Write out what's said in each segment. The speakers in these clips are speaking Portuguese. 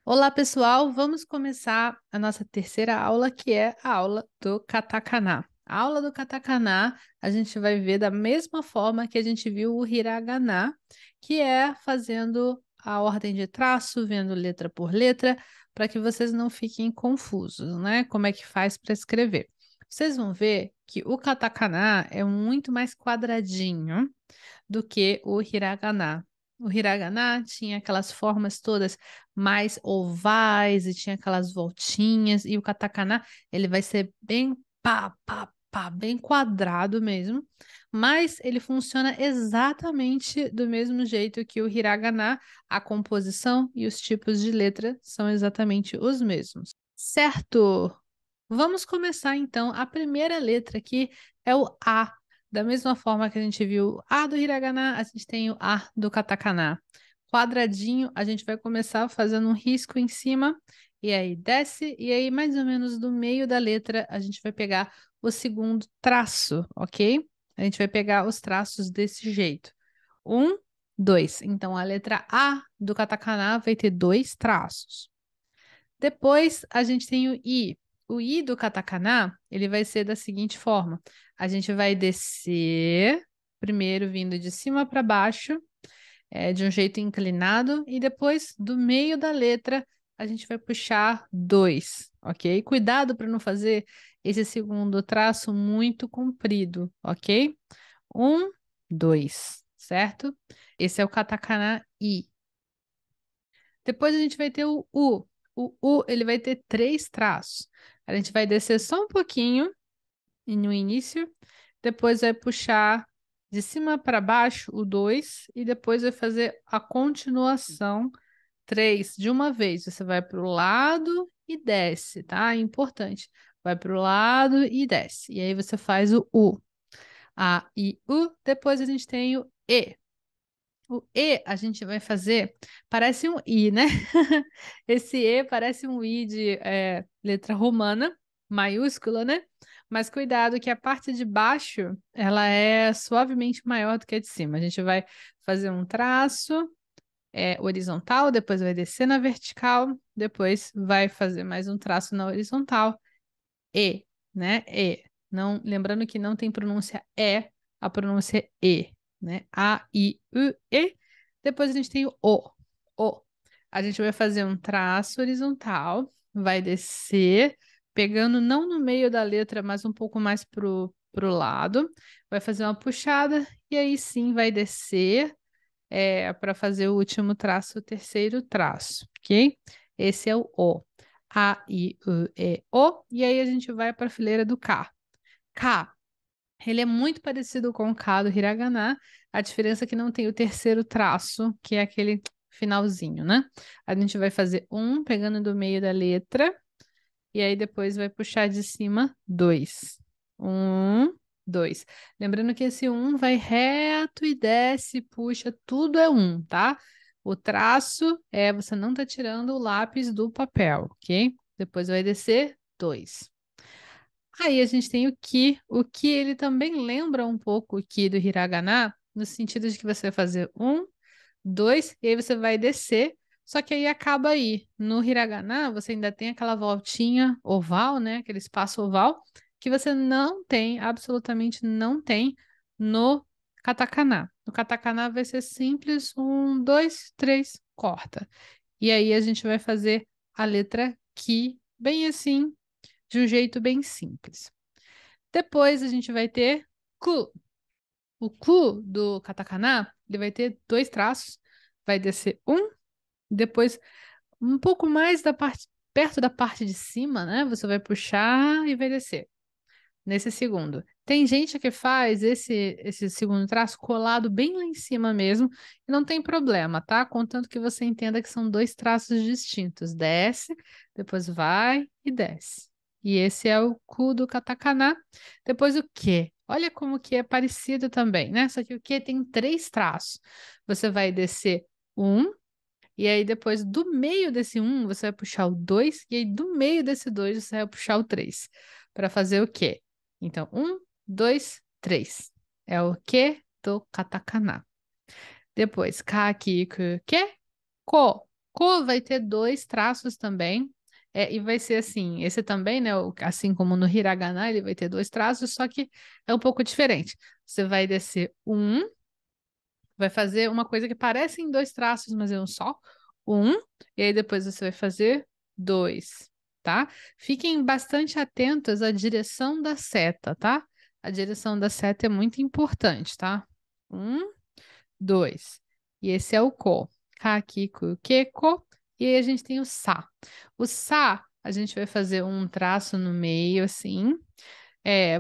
Olá, pessoal! Vamos começar a nossa terceira aula, que é a aula do katakana. A aula do katakana, a gente vai ver da mesma forma que a gente viu o hiragana, que é fazendo a ordem de traço, vendo letra por letra, para que vocês não fiquem confusos, né? Como é que faz para escrever. Vocês vão ver que o katakana é muito mais quadradinho do que o hiragana. O hiragana tinha aquelas formas todas mais ovais e tinha aquelas voltinhas, e o katakana, ele vai ser bem bem quadrado mesmo, mas ele funciona exatamente do mesmo jeito que o hiragana, a composição e os tipos de letra são exatamente os mesmos. Certo? Vamos começar então. A primeira letra aqui é o A. Da mesma forma que a gente viu o A do hiragana, a gente tem o A do katakana. Quadradinho, a gente vai começar fazendo um risco em cima, e aí desce, e aí mais ou menos do meio da letra a gente vai pegar o segundo traço, ok? A gente vai pegar os traços desse jeito. Um, dois. Então a letra A do katakana vai ter dois traços. Depois a gente tem o I. O I do katakana, ele vai ser da seguinte forma: a gente vai descer, primeiro vindo de cima para baixo, de um jeito inclinado, e depois do meio da letra a gente vai puxar dois, ok? Cuidado para não fazer esse segundo traço muito comprido, ok? Um, dois, certo? Esse é o katakana I. Depois a gente vai ter o U. O U, ele vai ter três traços. A gente vai descer só um pouquinho no início, depois vai puxar de cima para baixo o 2 e depois vai fazer a continuação 3 de uma vez. Você vai para o lado e desce, tá? É importante. Vai para o lado e desce. E aí você faz o U. A, I, U. Depois a gente tem o E. O E a gente vai fazer, parece um I, né? Esse E parece um I de letra romana, maiúscula, né? Mas cuidado que a parte de baixo, ela é suavemente maior do que a de cima. A gente vai fazer um traço horizontal, depois vai descer na vertical, depois vai fazer mais um traço na horizontal. E, né? E. Não, lembrando que não tem pronúncia a pronúncia é E, né? A, I, U, E. Depois a gente tem o O. O. A gente vai fazer um traço horizontal, vai descer, pegando não no meio da letra, mas um pouco mais pro lado. Vai fazer uma puxada e aí sim vai descer para fazer o último traço, o terceiro traço, ok? Esse é o O. A, I, U, E, O. E aí a gente vai para a fileira do K. K. Ele é muito parecido com o K do hiragana. A diferença é que não tem o terceiro traço, que é aquele finalzinho, né? A gente vai fazer um pegando do meio da letra. E aí depois vai puxar de cima dois. Um, dois. Lembrando que esse um vai reto e desce, puxa, tudo é um, tá? O traço você não tá tirando o lápis do papel, ok? Depois vai descer dois. Aí a gente tem o ki. O ki, ele também lembra um pouco o ki do hiragana, no sentido de que você vai fazer um, dois, e aí você vai descer, só que aí acaba aí. No hiragana, você ainda tem aquela voltinha oval, né? Aquele espaço oval, que você não tem, absolutamente não tem no katakana. No katakana vai ser simples, um, dois, três, corta. E aí a gente vai fazer a letra ki, bem assim, de um jeito bem simples. Depois a gente vai ter ku. O ku do katakana, ele vai ter dois traços, vai descer um, depois um pouco mais da parte, perto da parte de cima, né? Você vai puxar e vai descer. Nesse segundo. Tem gente que faz esse segundo traço colado bem lá em cima mesmo, e não tem problema, tá? Contanto que você entenda que são dois traços distintos. Desce, depois vai e desce. E esse é o ku do katakana. Depois o que? Olha como que é parecido também, né? Só que o que tem três traços. Você vai descer um, e aí depois do meio desse um, você vai puxar o dois, e aí do meio desse dois, você vai puxar o três. Para fazer o quê? Então, um, dois, três. É o que do katakana. Depois, ka, ki, ku, ke, ko. Ko vai ter 2 traços também. E vai ser assim, esse também, né? Assim como no hiragana, ele vai ter 2 traços, só que é um pouco diferente. Você vai descer vai fazer uma coisa que parece em 2 traços, mas é um só. E aí depois você vai fazer 2, tá? Fiquem bastante atentos à direção da seta, tá? A direção da seta é muito importante, tá? 2. E esse é o ko. Ka, ki, ku, ke, ko. E aí a gente tem o sa. O sa, a gente vai fazer um traço no meio, assim.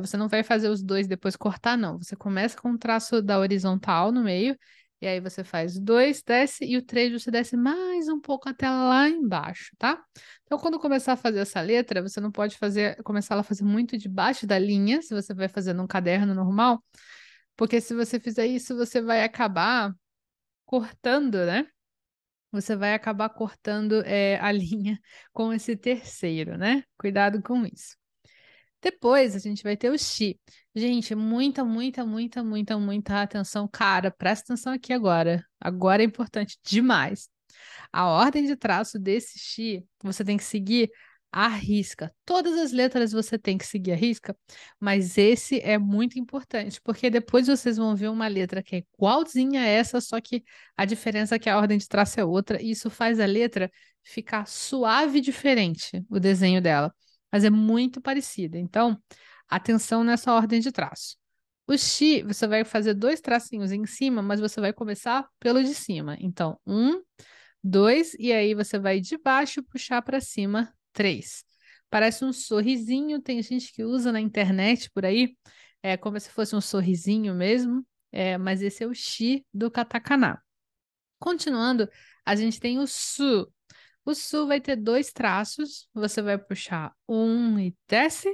Você não vai fazer os 2 depois cortar, não. Você começa com o traço da horizontal no meio, e aí você faz 2, desce, e o 3 você desce mais um pouco até lá embaixo, tá? Então, quando começar a fazer essa letra, você não pode começar ela a fazer muito debaixo da linha, se você vai fazer num caderno normal, porque se você fizer isso, você vai acabar cortando, né? Você vai acabar cortando a linha com esse terceiro, né? Cuidado com isso. Depois a gente vai ter o Xi. Gente, muita, muita, muita, muita, muita atenção. Cara, presta atenção aqui agora. Agora é importante demais. A ordem de traço desse Xi, você tem que seguir à risca. Todas as letras você tem que seguir à risca, mas esse é muito importante, porque depois vocês vão ver uma letra que é igualzinha a essa, só que a diferença é que a ordem de traço é outra, e isso faz a letra ficar suave e diferente, o desenho dela. Mas é muito parecida. Então, atenção nessa ordem de traço. O Xi, você vai fazer 2 tracinhos em cima, mas você vai começar pelo de cima. Então, 2, e aí você vai de baixo puxar para cima, 3. Parece um sorrisinho, tem gente que usa na internet por aí, como se fosse um sorrisinho mesmo, mas esse é o Xi do katakana. Continuando, a gente tem o Su. O Su vai ter 2 traços, você vai puxar 1 e desce,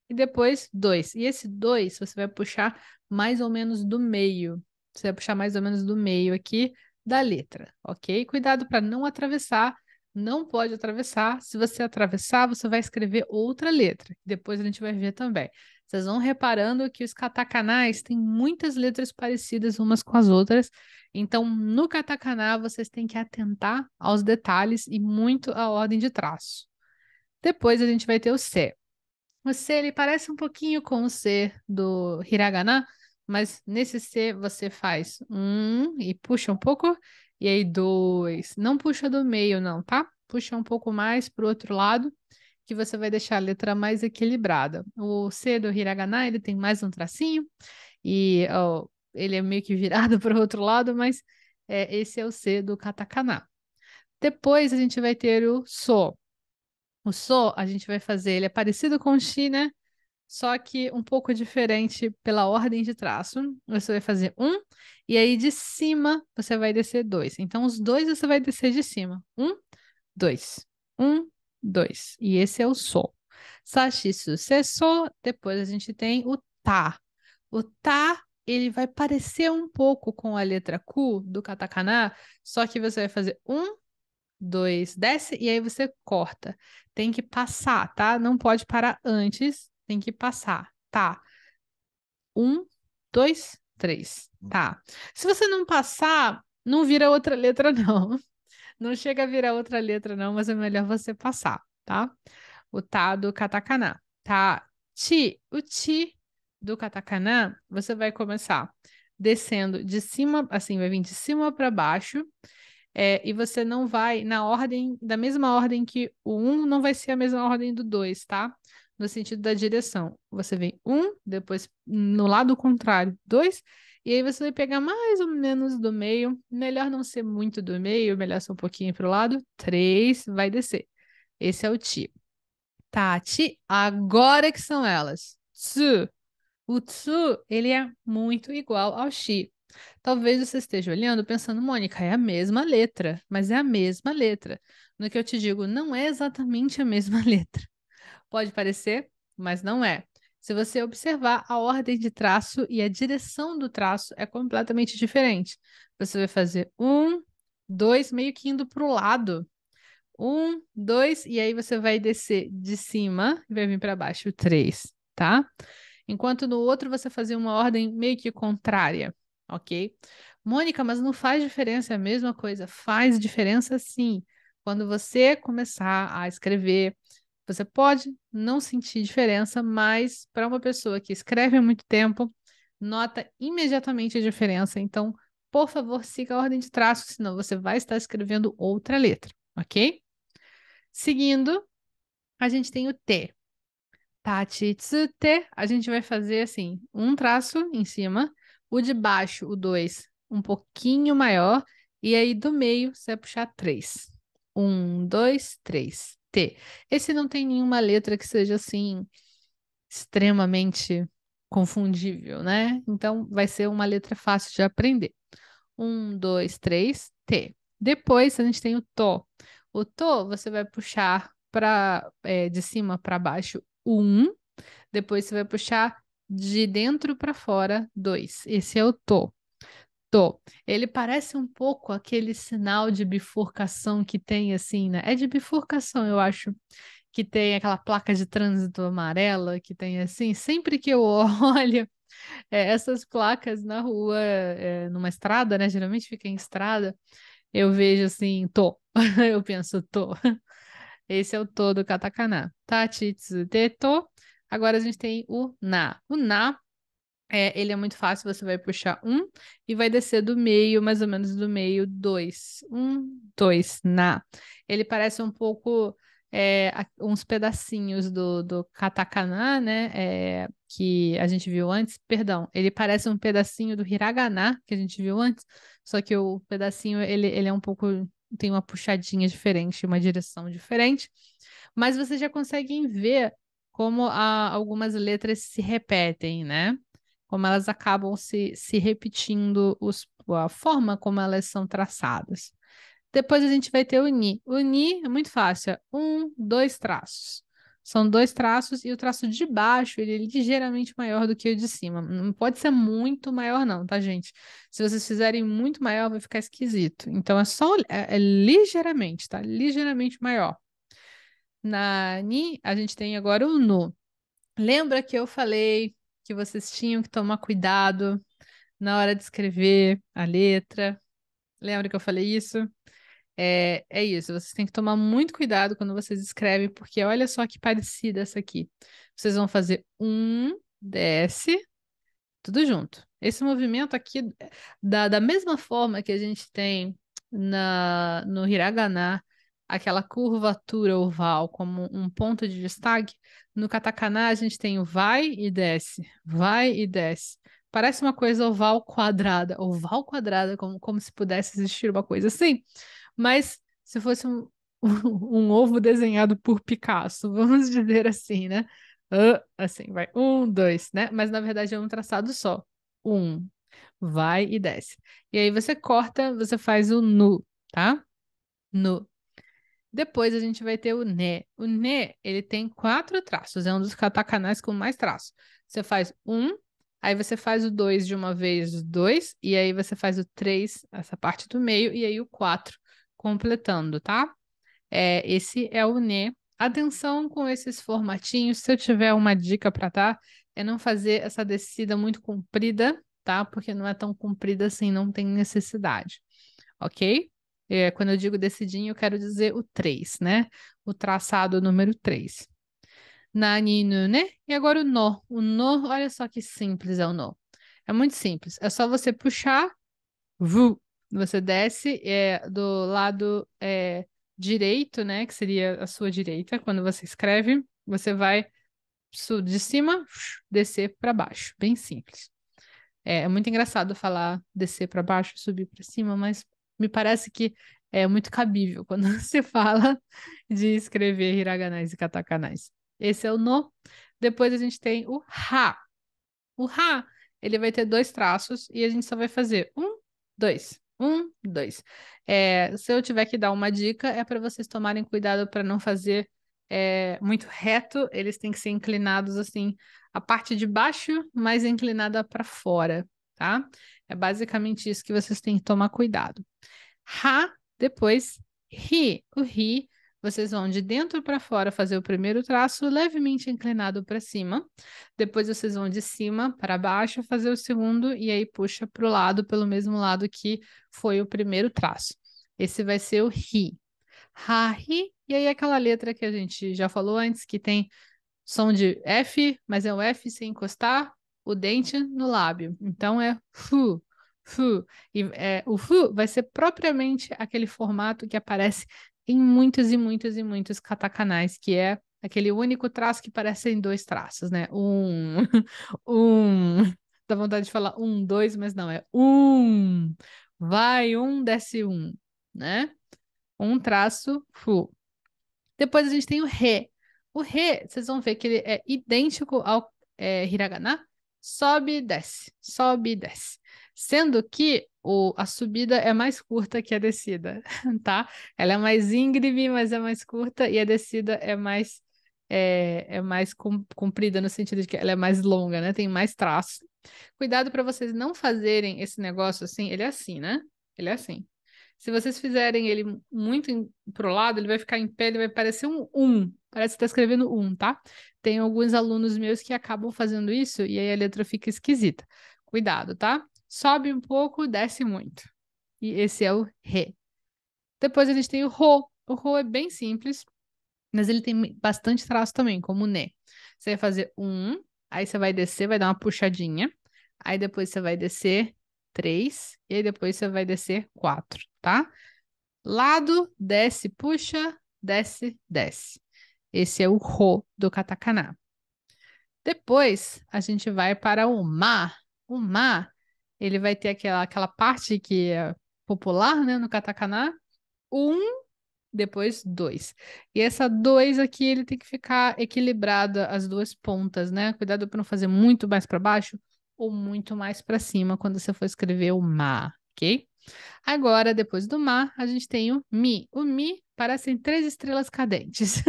e depois 2. E esse 2 você vai puxar mais ou menos do meio. Você vai puxar mais ou menos do meio aqui da letra, ok? Cuidado para não atravessar. Não pode atravessar. Se você atravessar, você vai escrever outra letra. Depois a gente vai ver também. Vocês vão reparando que os katakanais têm muitas letras parecidas umas com as outras. Então, no katakana, vocês têm que atentar aos detalhes e muito à ordem de traço. Depois a gente vai ter o C. O C, ele parece um pouquinho com o C do hiragana, mas nesse C você faz e puxa um pouco, e aí 2. Não puxa do meio, não, tá? Puxa um pouco mais para o outro lado, que você vai deixar a letra mais equilibrada. O C do hiragana, ele tem mais um tracinho, e ele é meio que virado para o outro lado, mas esse é o C do katakana. Depois a gente vai ter o So. O So, a gente vai fazer, ele é parecido com o Shi, né? Só que um pouco diferente pela ordem de traço. Você vai fazer 1, e aí de cima você vai descer 2. Então, os 2 você vai descer de cima. 1, 2. 1, 2. E esse é o So. Sashi, Su, Se, So. Depois a gente tem o Ta. O Ta, ele vai parecer um pouco com a letra Ku do katakana, só que você vai fazer 1, 2, desce e aí você corta. Tem que passar, tá? Não pode parar antes, tem que passar. Tá. 1, 2, 3. Tá. Se você não passar, não vira outra letra, não. Não chega a virar outra letra, não, mas é melhor você passar, tá? O tá do katakana. Tá. Ti. O ti do katakana, você vai começar descendo de cima, assim, vai vir de cima para baixo. E você não vai na ordem, da mesma ordem que o 1, não vai ser a mesma ordem do 2, tá? No sentido da direção. Você vem 1, depois no lado contrário, 2, e aí você vai pegar mais ou menos do meio. Melhor não ser muito do meio, melhor ser um pouquinho para o lado. 3, vai descer. Esse é o ti. Tá, ti, agora que são elas. Tsu. O tsu, ele é muito igual ao shi. Talvez você esteja olhando pensando, Mônica, é a mesma letra, mas é a mesma letra. No que eu te digo, não é exatamente a mesma letra. Pode parecer, mas não é. Se você observar, a ordem de traço e a direção do traço é completamente diferente. Você vai fazer 1, 2, meio que indo para o lado. 1, 2, e aí você vai descer de cima e vai vir para baixo 3, tá? Enquanto no outro você fazia uma ordem meio que contrária, ok? Mônica, mas não faz diferença, é a mesma coisa. Faz diferença sim. quando você começar a escrever, você pode não sentir diferença, mas para uma pessoa que escreve há muito tempo, nota imediatamente a diferença. Então, por favor, siga a ordem de traço, senão você vai estar escrevendo outra letra, ok? Seguindo, a gente tem o T. Tati, tsu, te. A gente vai fazer assim, um traço em cima, o de baixo, o 2, um pouquinho maior, e aí do meio você vai puxar 3. 1, 2, 3. T. Esse não tem nenhuma letra que seja assim extremamente confundível, né? Então vai ser uma letra fácil de aprender. 1, 2, 3, T. Depois a gente tem o to. O to você vai puxar de cima para baixo 1, depois você vai puxar de dentro para fora 2. Esse é o to. To. Ele parece um pouco aquele sinal de bifurcação que tem assim, né? É de bifurcação, eu acho, que tem aquela placa de trânsito amarela que tem assim. Sempre que eu olho essas placas na rua, numa estrada, né? Geralmente fica em estrada, eu vejo assim, to. Eu penso, to. Esse é o to do katakana. Tachitsu de to. Agora a gente tem o na. O na, ele é muito fácil, você vai puxar um e vai descer do meio, mais ou menos do meio, 2. 1, 2, na. Ele parece um pouco uns pedacinhos do katakana, né? Que a gente viu antes. Perdão, ele parece um pedacinho do hiragana que a gente viu antes, só que o pedacinho ele é um pouco, tem uma puxadinha diferente, uma direção diferente. Mas vocês já conseguem ver como algumas letras se repetem, né? Como elas acabam se repetindo, a forma como elas são traçadas. Depois a gente vai ter o Ni. O Ni é muito fácil, é 1, 2 traços. São 2 traços e o traço de baixo ele é ligeiramente maior do que o de cima. Não pode ser muito maior não, tá, gente? Se vocês fizerem muito maior, vai ficar esquisito. Então é ligeiramente, tá? Ligeiramente maior. Na Ni, a gente tem agora o No. Lembra que eu falei que vocês tinham que tomar cuidado na hora de escrever a letra? Lembra que eu falei isso? É isso, vocês têm que tomar muito cuidado quando vocês escrevem, porque olha só que parecida essa aqui. Vocês vão fazer desce, tudo junto. Esse movimento aqui, da mesma forma que a gente tem no hiragana, aquela curvatura oval como um ponto de destaque, no katakana a gente tem o vai e desce. Parece uma coisa oval quadrada, como se pudesse existir uma coisa assim, mas se fosse um ovo desenhado por Picasso, vamos dizer assim, né? Assim, vai, 2, né? Mas na verdade é um traçado só. Um, vai e desce. E aí você corta, você faz o nu, tá? Nu. Depois a gente vai ter o né. O né, ele tem 4 traços, é um dos katakanais com mais traços. Você faz aí você faz o 2 de uma vez, 2, e aí você faz o 3, essa parte do meio, e aí o 4, completando, tá? Esse é o né. Atenção com esses formatinhos, se eu tiver uma dica para dar, é não fazer essa descida muito comprida, tá? Porque não é tão comprida assim, não tem necessidade, ok? Quando eu digo descidinho, eu quero dizer o 3, né? O traçado número 3. Nani, nu, né? E agora o nó. O nó, olha só que simples é o nó. É muito simples. É só você puxar, vu. Você desce do lado direito, né? Que seria a sua direita. Quando você escreve, você vai de cima, descer para baixo. Bem simples. É muito engraçado falar descer para baixo, subir para cima, mas me parece que é muito cabível quando se fala de escrever hiraganais e katakanais. Esse é o no. Depois a gente tem o ha. O ha, ele vai ter 2 traços e a gente só vai fazer 2. 2. Se eu tiver que dar uma dica, é para vocês tomarem cuidado para não fazer muito reto, eles têm que ser inclinados assim, a parte de baixo mais inclinada para fora, tá? É basicamente isso que vocês têm que tomar cuidado. Ha, depois ri. O ri, vocês vão de dentro para fora fazer o primeiro traço levemente inclinado para cima. Depois vocês vão de cima para baixo fazer o segundo e aí puxa para o lado pelo mesmo lado que foi o primeiro traço. Esse vai ser o ri. Hahi, e aí aquela letra que a gente já falou antes, que tem som de F, mas é o F sem encostar o dente no lábio. Então é fu, fu. E o fu vai ser propriamente aquele formato que aparece em muitos e muitos e muitos katakanais, que é aquele único traço que parecem dois traços, né? Um. Dá vontade de falar um, dois, mas não, é um. Vai, um, desce um, né? Um traço, fu. Depois a gente tem o re. O re, vocês vão ver que ele é idêntico ao hiragana, sobe e desce, sobe e desce. Sendo que a subida é mais curta que a descida, tá? Ela é mais íngreme, mas é mais curta, e a descida é mais comprida no sentido de que ela é mais longa, né? Tem mais traço. Cuidado para vocês não fazerem esse negócio assim, ele é assim, né? Ele é assim. Se vocês fizerem ele muito pro lado, ele vai ficar em pé, ele vai parecer um. Parece que está escrevendo um, tá? Tem alguns alunos meus que acabam fazendo isso e aí a letra fica esquisita. Cuidado, tá? Sobe um pouco, desce muito. E esse é o Ré. Depois a gente tem o Rô. O Rô é bem simples, mas ele tem bastante traço também, como o Né. Você vai fazer um, aí você vai descer, vai dar uma puxadinha. Aí depois você vai descer 3, e aí depois você vai descer 4, tá? Lado, desce, puxa, desce, desce. Esse é o Rô do katakana. Depois a gente vai para o Ma. O Ma, ele vai ter aquela parte que é popular, né, no katakana. Um, depois dois. E essa dois aqui, ele tem que ficar equilibrada as duas pontas, né? Cuidado para não fazer muito mais para baixo ou muito mais para cima quando você for escrever o Ma, ok? Agora, depois do mar, a gente tem o mi. O mi parecem três estrelas cadentes.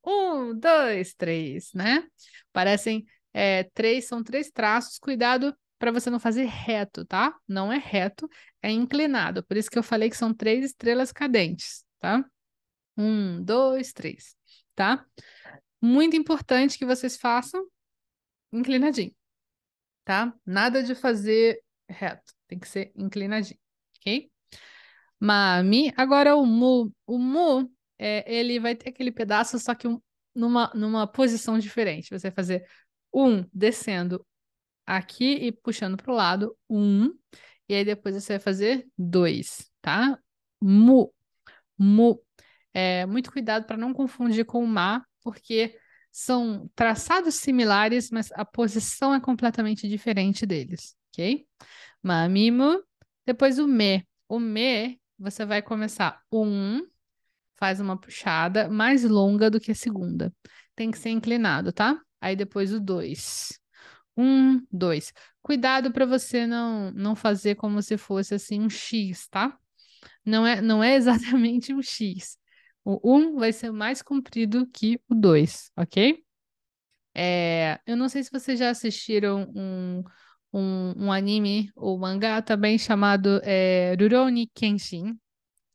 Um, dois, três, né? Parecem três, são três traços. Cuidado para você não fazer reto, tá? Não é reto, é inclinado. Por isso que eu falei que são três estrelas cadentes, tá? Um, dois, três, tá? Muito importante que vocês façam inclinadinho, tá? Nada de fazer reto, tem que ser inclinadinho, ok? Mami. Agora o mu. O mu, ele vai ter aquele pedaço, só que numa posição diferente. Você vai fazer um descendo aqui e puxando para o lado. Um. E aí depois você vai fazer dois, tá? Mu. Mu. Muito cuidado para não confundir com o ma, porque são traçados similares, mas a posição é completamente diferente deles, ok? Mamimo. Depois o me. O me, você vai começar um, faz uma puxada mais longa do que a segunda. Tem que ser inclinado, tá? Aí depois o dois. Um, dois. Cuidado para você não fazer como se fosse assim um X, tá? Não é exatamente um X. O um vai ser mais comprido que o dois, ok? Eu não sei se vocês já assistiram um anime ou mangá também chamado Rurouni Kenshin.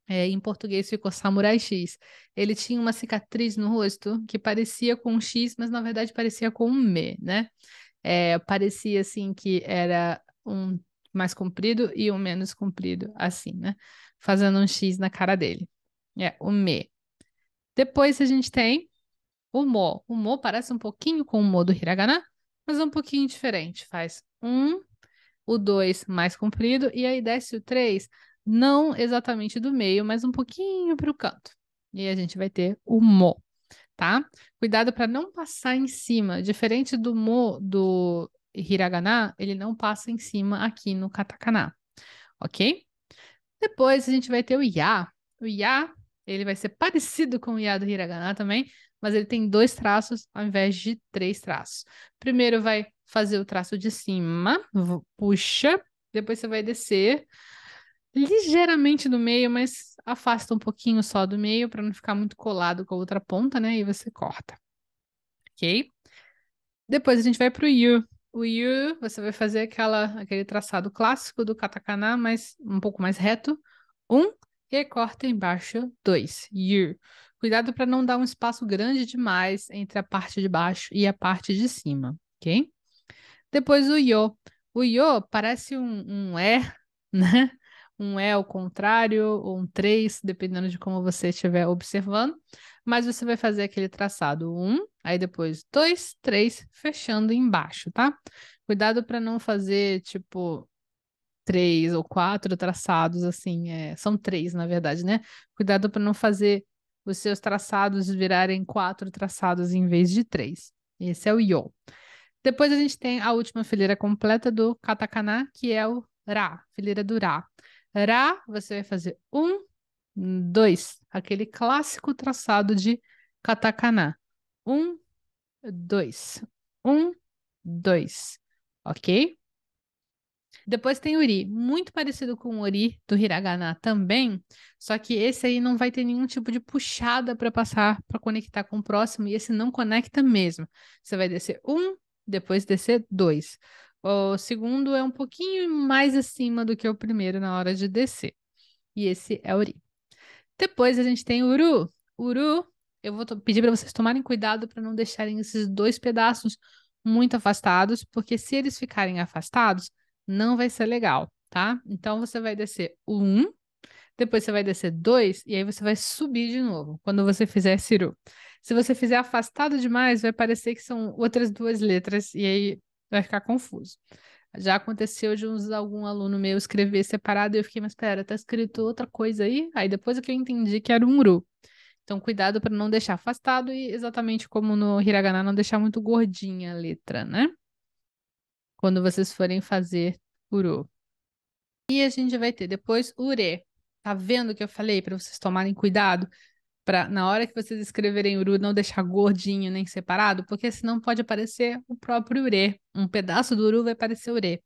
Em português ficou Samurai X. Ele tinha uma cicatriz no rosto que parecia com um X, mas na verdade parecia com um Me, né? Parecia assim que era um mais comprido e um menos comprido, assim, né? Fazendo um X na cara dele. O Me. Depois a gente tem o Mo. O Mo parece um pouquinho com o Mo do Hiragana, mas é um pouquinho diferente. Faz um, o 2 mais comprido, e aí desce o 3, não exatamente do meio, mas um pouquinho para o canto. E aí a gente vai ter o Mo, tá? Cuidado para não passar em cima. Diferente do Mo do Hiragana, ele não passa em cima aqui no katakana, ok? Depois a gente vai ter o Ya. O Ya, ele vai ser parecido com o Ya do Hiragana também, mas ele tem dois traços ao invés de três traços. Primeiro vai fazer o traço de cima, puxa, depois você vai descer ligeiramente do meio, mas afasta um pouquinho só do meio para não ficar muito colado com a outra ponta, né? E você corta, ok? Depois a gente vai pro Yu. O Yu, você vai fazer aquele traçado clássico do katakana, mas um pouco mais reto. Um, e corta embaixo, dois. Yu. Cuidado para não dar um espaço grande demais entre a parte de baixo e a parte de cima, ok? Depois o Yo. O Yo parece um E, né? um E ao contrário, ou um 3, dependendo de como você estiver observando. Mas você vai fazer aquele traçado 1, aí depois 2, 3, fechando embaixo, tá? Cuidado para não fazer, tipo, 3 ou 4 traçados, assim, são 3, na verdade, né? Cuidado para não fazer os seus traçados virarem 4 traçados em vez de 3. Esse é o Yo. Depois a gente tem a última fileira completa do katakana, que é o Ra, fileira do Ra. Ra, você vai fazer 1, 2, aquele clássico traçado de katakana. 1, 2, 1, 2, ok? Depois tem o Uri, muito parecido com o Uri do Hiragana também, só que esse aí não vai ter nenhum tipo de puxada para passar, para conectar com o próximo, e esse não conecta mesmo. Você vai descer 1, depois descer 2. O segundo é um pouquinho mais acima do que o primeiro na hora de descer. E esse é o Uri. Depois a gente tem o Uru. Uru, eu vou pedir para vocês tomarem cuidado para não deixarem esses dois pedaços muito afastados, porque se eles ficarem afastados, não vai ser legal, tá? Então você vai descer o 1, depois você vai descer 2 e aí você vai subir de novo, quando você fizer Ciru. Se você fizer afastado demais, vai parecer que são outras duas letras e aí vai ficar confuso. Já aconteceu de algum aluno meu escrever separado e eu fiquei, mas espera, tá escrito outra coisa aí? Aí depois é que eu entendi que era um Uru. Então, cuidado para não deixar afastado e exatamente como no hiragana, não deixar muito gordinha a letra, né? Quando vocês forem fazer Uru. E a gente vai ter depois Ure. Tá vendo o que eu falei para vocês tomarem cuidado para na hora que vocês escreverem Uru não deixar gordinho nem separado, porque senão pode aparecer o próprio Ure. Um pedaço do Uru vai aparecer Ure.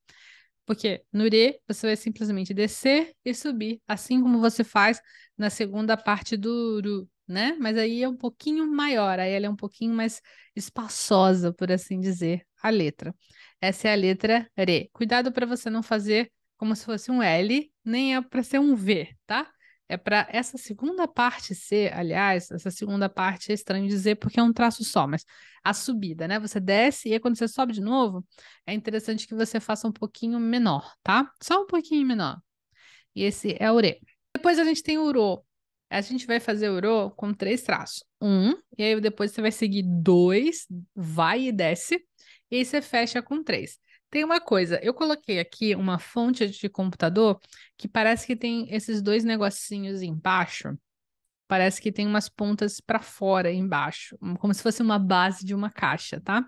Porque no Ure você vai simplesmente descer e subir, assim como você faz na segunda parte do Uru, né? Mas aí é um pouquinho maior, aí ela é um pouquinho mais espaçosa, por assim dizer, a letra. Essa é a letra Re. Cuidado para você não fazer como se fosse um L, nem é para ser um V, tá? É para essa segunda parte ser, aliás, essa segunda parte é estranho dizer porque é um traço só, mas a subida, né? Você desce e aí quando você sobe de novo, é interessante que você faça um pouquinho menor, tá? Só um pouquinho menor. E esse é o Re. Depois a gente tem o Uro. A gente vai fazer o Uro com 3 traços. E aí depois você vai seguir 2, vai e desce, e aí você fecha com 3. Tem uma coisa, eu coloquei aqui uma fonte de computador que parece que tem esses dois negocinhos embaixo. Parece que tem umas pontas para fora embaixo, como se fosse uma base de uma caixa, tá?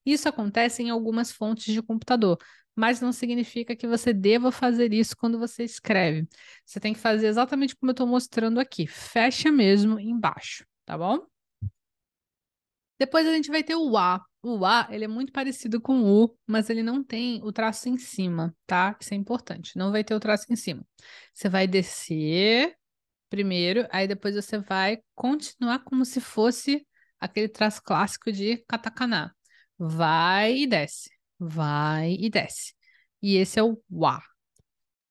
Isso acontece em algumas fontes de computador, mas não significa que você deva fazer isso quando você escreve. Você tem que fazer exatamente como eu estou mostrando aqui, fecha mesmo embaixo, tá bom? Depois a gente vai ter o A. O A, ele é muito parecido com o U, mas ele não tem o traço em cima, tá? Isso é importante, não vai ter o traço em cima. Você vai descer primeiro, aí depois você vai continuar como se fosse aquele traço clássico de katakana. Vai e desce, vai e desce. E esse é o wa.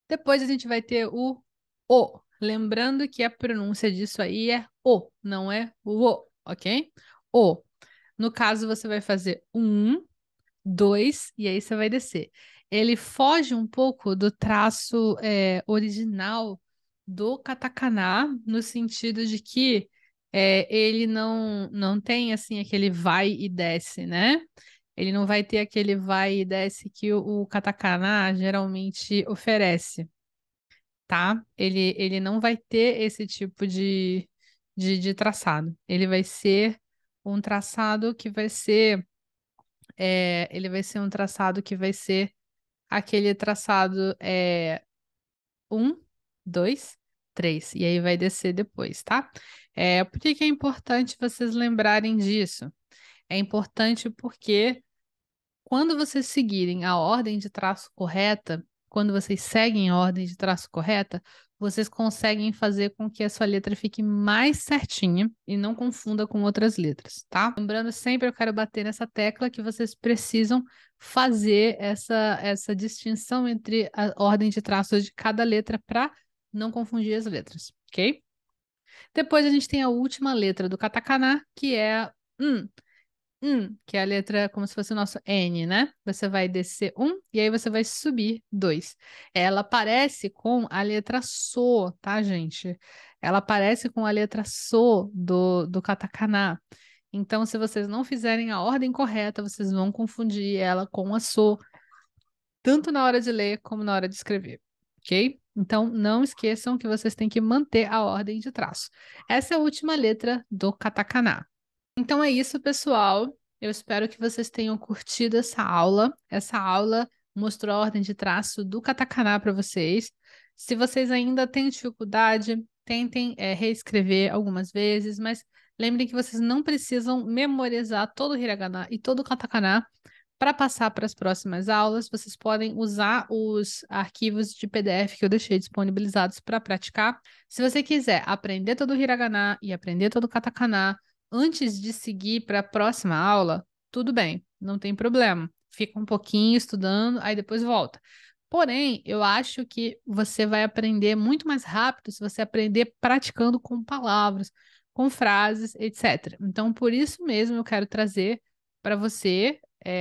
Depois a gente vai ter o o. Lembrando que a pronúncia disso aí é o, não é o, ok? O. No caso, você vai fazer um, 2, e aí você vai descer. Ele foge um pouco do traço original do katakana, no sentido de que ele não tem assim aquele vai e desce, né? Ele não vai ter aquele vai e desce que o katakana geralmente oferece, tá? Ele não vai ter esse tipo de traçado. Ele vai ser um traçado que vai ser ele vai ser um traçado que vai ser aquele traçado 1, 2, 3. E aí vai descer depois, tá? Por que que é importante vocês lembrarem disso? É importante porque quando vocês seguirem a ordem de traço correta, quando vocês seguem a ordem de traço correta, vocês conseguem fazer com que a sua letra fique mais certinha e não confunda com outras letras, tá? Lembrando sempre, eu quero bater nessa tecla que vocês precisam fazer essa distinção entre a ordem de traços de cada letra para não confundir as letras, ok? Depois a gente tem a última letra do katakana, que é que é a letra como se fosse o nosso N, né? Você vai descer um e aí você vai subir dois. Ela parece com a letra SO, tá, gente? Ela parece com a letra SO do katakana. Então, se vocês não fizerem a ordem correta, vocês vão confundir ela com a SO, tanto na hora de ler como na hora de escrever, ok? Então, não esqueçam que vocês têm que manter a ordem de traço. Essa é a última letra do katakana. Então é isso, pessoal. Eu espero que vocês tenham curtido essa aula. Essa aula mostrou a ordem de traço do katakana para vocês. Se vocês ainda têm dificuldade, tentem reescrever algumas vezes, mas lembrem que vocês não precisam memorizar todo o hiragana e todo o katakana para passar para as próximas aulas. Vocês podem usar os arquivos de PDF que eu deixei disponibilizados para praticar. Se você quiser aprender todo o hiragana e aprender todo o katakana antes de seguir para a próxima aula, tudo bem, não tem problema. Fica um pouquinho estudando, aí depois volta. Porém, eu acho que você vai aprender muito mais rápido se você aprender praticando com palavras, com frases, etc. Então, por isso mesmo, eu quero trazer para você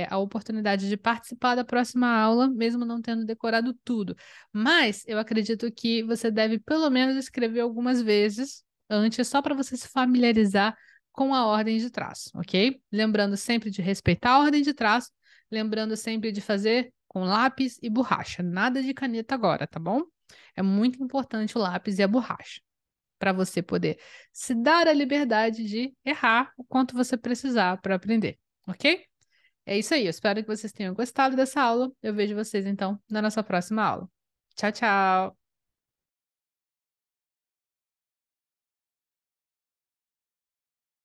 a oportunidade de participar da próxima aula, mesmo não tendo decorado tudo. Mas eu acredito que você deve pelo menos escrever algumas vezes antes, só para você se familiarizar com a ordem de traço, ok? Lembrando sempre de respeitar a ordem de traço, lembrando sempre de fazer com lápis e borracha, nada de caneta agora, tá bom? É muito importante o lápis e a borracha, para você poder se dar a liberdade de errar o quanto você precisar para aprender, ok? É isso aí, eu espero que vocês tenham gostado dessa aula. Eu vejo vocês então na nossa próxima aula. Tchau, tchau!